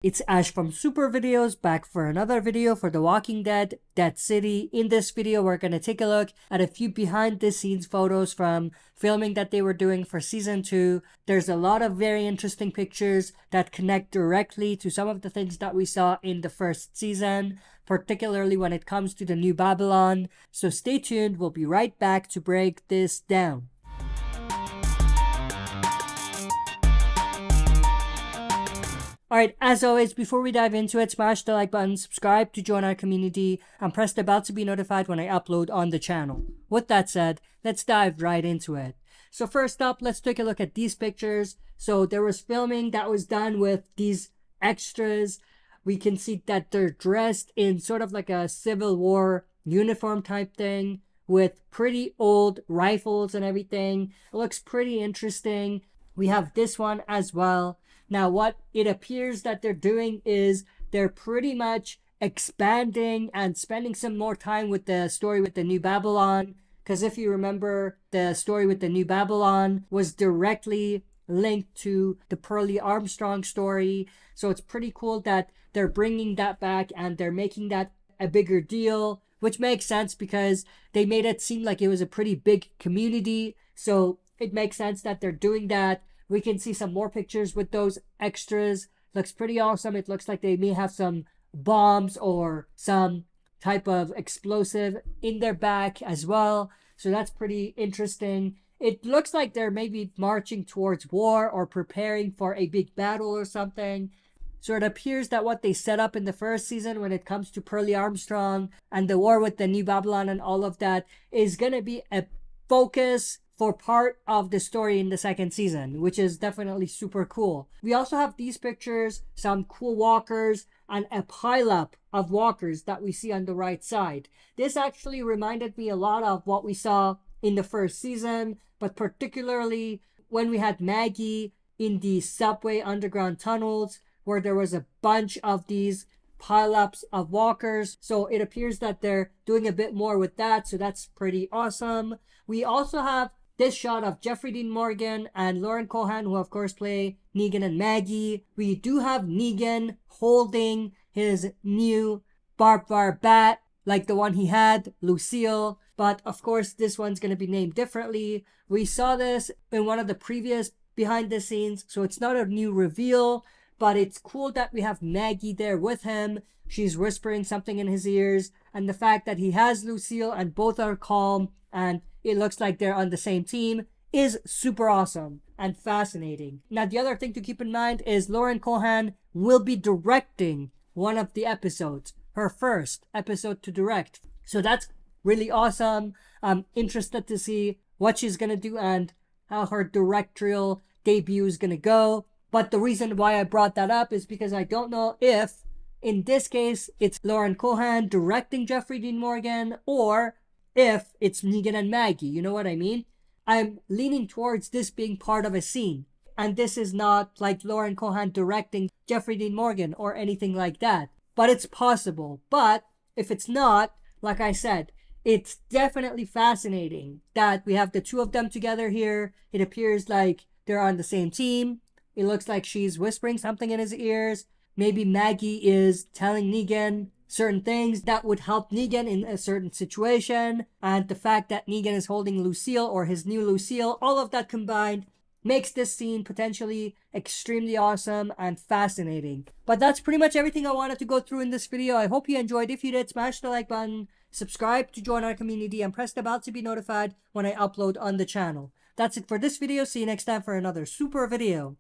It's Ash from SuperVideos back for another video for The Walking Dead, Dead City. In this video, we're going to take a look at a few behind the scenes photos from filming that they were doing for season 2. There's a lot of very interesting pictures that connect directly to some of the things that we saw in the first season, particularly when it comes to the New Babylon. So stay tuned, we'll be right back to break this down. Alright, as always, before we dive into it, smash the like button, subscribe to join our community, and press the bell to be notified when I upload on the channel. With that said, let's dive right into it. So first up, let's take a look at these pictures. So there was filming that was done with these extras. We can see that they're dressed in sort of like a Civil War uniform type thing with pretty old rifles and everything. It looks pretty interesting. We have this one as well. Now, what it appears that they're doing is they're pretty much expanding and spending some more time with the story with the New Babylon. Because if you remember, the story with the New Babylon was directly linked to the Pearlie Armstrong story. So it's pretty cool that they're bringing that back and they're making that a bigger deal, which makes sense because they made it seem like it was a pretty big community. So it makes sense that they're doing that. We can see some more pictures with those extras. Looks pretty awesome. It looks like they may have some bombs or some type of explosive in their back as well. So that's pretty interesting. It looks like they're maybe marching towards war or preparing for a big battle or something. So it appears that what they set up in the first season when it comes to Pearlie Armstrong and the war with the New Babylon and all of that is going to be a focus for part of the story in the second season, which is definitely super cool. We also have these pictures, some cool walkers, and a pileup of walkers that we see on the right side. This actually reminded me a lot of what we saw in the first season, but particularly when we had Maggie in the subway underground tunnels, where there was a bunch of these pileups of walkers. So it appears that they're doing a bit more with that, so that's pretty awesome. We also have this shot of Jeffrey Dean Morgan and Lauren Cohan, who of course play Negan and Maggie. We do have Negan holding his new barbed wire bat, like the one he had, Lucille. But of course, this one's going to be named differently. We saw this in one of the previous behind the scenes, so it's not a new reveal. But it's cool that we have Maggie there with him. She's whispering something in his ears. And the fact that he has Lucille and both are calm and it looks like they're on the same team is super awesome and fascinating. Now, the other thing to keep in mind is Lauren Cohan will be directing one of the episodes, her first episode to direct. So that's really awesome. I'm interested to see what she's going to do and how her directorial debut is going to go. But the reason why I brought that up is because I don't know if, in this case, it's Lauren Cohan directing Jeffrey Dean Morgan or if it's Negan and Maggie. You know what I mean? I'm leaning towards this being part of a scene. And this is not like Lauren Cohan directing Jeffrey Dean Morgan or anything like that. But it's possible. But if it's not, like I said, it's definitely fascinating that we have the two of them together here. It appears like they're on the same team. It looks like she's whispering something in his ears. Maybe Maggie is telling Negan certain things that would help Negan in a certain situation. And the fact that Negan is holding Lucille or his new Lucille, all of that combined makes this scene potentially extremely awesome and fascinating. But that's pretty much everything I wanted to go through in this video. I hope you enjoyed. If you did, smash the like button, subscribe to join our community, and press the bell to be notified when I upload on the channel. That's it for this video. See you next time for another super video.